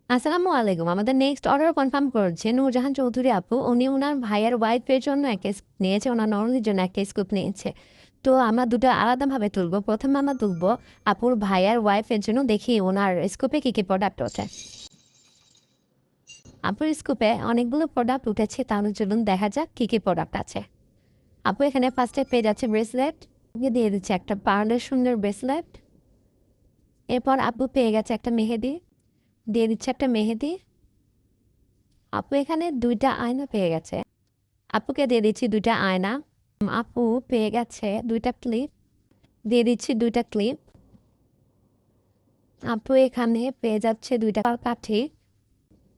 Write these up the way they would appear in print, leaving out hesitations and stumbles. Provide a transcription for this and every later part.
আসসালামু আলাইকুম। আমাদের নেক্সট অর্ডার কনফার্ম করেছে নূরজাহান চৌধুরী আপু। উনি উনার ভাইয়ের ওয়াইফের জন্য একটা নিয়েছে, ওনার ননদের জন্য একটা স্কুপ নিয়েছে। তো আমরা দুটো আলাদাভাবে তুলবো। প্রথমে আমরা তুলবো আপুর ভাইয়ের ওয়াইফের জন্য, দেখি ওনার স্কুপে কী কী প্রোডাক্ট ওঠে। আপুর স্কুপে অনেকগুলো প্রোডাক্ট উঠেছে, তাহলে চলুন দেখা যাক কী কী প্রোডাক্ট আছে। আপু এখানে ফার্স্টে পেয়ে যাচ্ছে ব্রেসলেট, দিয়ে দিচ্ছে একটা পার্লের সুন্দর ব্রেসলেট। এরপর আপু পেয়ে গেছে একটা মেহেদি, দিয়ে দিচ্ছে একটা মেহেদি। আপু এখানে দুইটা আয়না পেয়ে গেছে, আপুকে দিয়ে দিচ্ছি দুইটা আয়না। আপু পেয়ে গেছে দুইটা ক্লিপ, দিয়ে দিচ্ছি দুইটা ক্লিপ। আপু এখানে পেয়ে যাচ্ছে দুইটা কাঠি,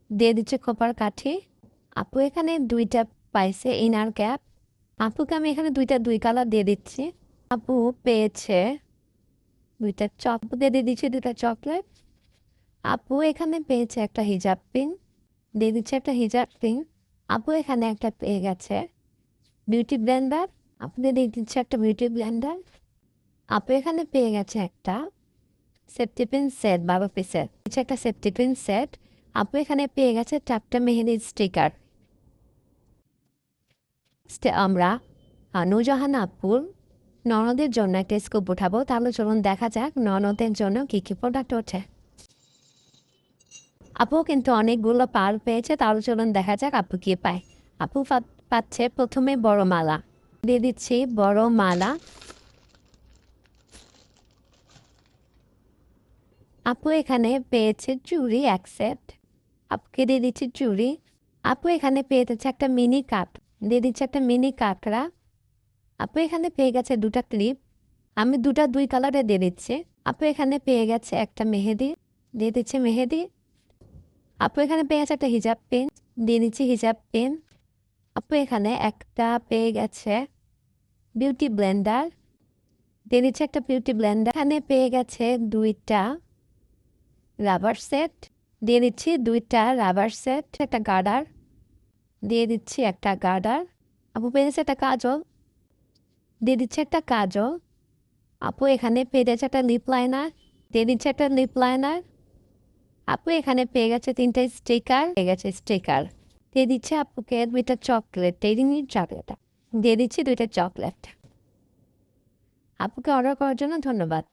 দিয়ে দিচ্ছে খোপার কাঠি। আপু এখানে দুইটা পাইছে ইনার ক্যাপ। আপুকে আমি এখানে দুই কালার দিয়ে দিচ্ছি। আপু পেয়েছে দুইটা দিয়ে দিচ্ছি দুইটা চকলেট। আপু এখানে পেয়েছে একটা হিজাব পিন, দিয়ে দিচ্ছে একটা হিজাব পিন। আপু এখানে একটা পেয়ে গেছে বিউটি ব্লেন্ডার, আপনাদের দিয়ে দিচ্ছে একটা বিউটি ব্লেন্ডার। আপু এখানে পেয়ে গেছে একটা সেফটি পিন সেট, 12 পিসের একটা সেফটি পিন সেট। আপু এখানে পেয়ে গেছে 4টা মেহেদির স্টিকার। আমরা নূরজাহান আপুর ননদের জন্য একটা স্কুপ উঠাবো, তাহলে চলুন দেখা যাক ননদের জন্য কী কী প্রোডাক্ট ওঠে। আপু কিন্তু অনেকগুলো পার পেয়েছে, তাহলে চলুন দেখা যাক আপু কি পায়। আপু পাচ্ছে প্রথমে বড় মালা, দিয়ে দিচ্ছি বড় মালা। আপু এখানে পেয়েছে চুড়ি এক সেট, আপুকে দিয়ে দিচ্ছি চুড়ি। আপু এখানে পেয়ে যাচ্ছে একটা মিনি কাপ, দিয়ে দিচ্ছে একটা মিনি কাঁকড়া। আপু এখানে পেয়ে গেছে দুটা ক্লিপ, আমি দুই কালারে দিয়ে দিচ্ছি। আপু এখানে পেয়ে গেছে একটা মেহেদি, দিয়ে দিচ্ছে মেহেদি। আপু এখানে পেয়ে গেছে একটা হিজাব পেন, দিয়ে দিচ্ছি হিজাব পেন। আপু এখানে একটা পেয়ে গেছে বিউটি ব্লেন্ডার, দিয়ে দিচ্ছে একটা বিউটি ব্লেন্ডার। এখানে পেয়ে গেছে দুইটা রাবার সেট, দিয়ে দিচ্ছি দুইটা রাবার সেট। একটা গার্ডার, দিয়ে দিচ্ছি একটা গার্ডার। আপু পেয়ে গেছে একটা কাজল, দিয়ে দিচ্ছে একটা কাজল। আপু এখানে পেয়ে গেছে একটা লিপ লাইনার, দিয়ে দিচ্ছে একটা লিপ লাইনার। আপু এখানে পেয়ে গেছে 3টা স্টিকার, পেয়ে গেছে স্টিকার। দিয়ে দিচ্ছে আপুকে দুইটা চকলেট, ডেইরি মিল্ক চকলেট, দিয়ে দিচ্ছি দুইটা চকলেট। আপুকে অর্ডার করার জন্য ধন্যবাদ।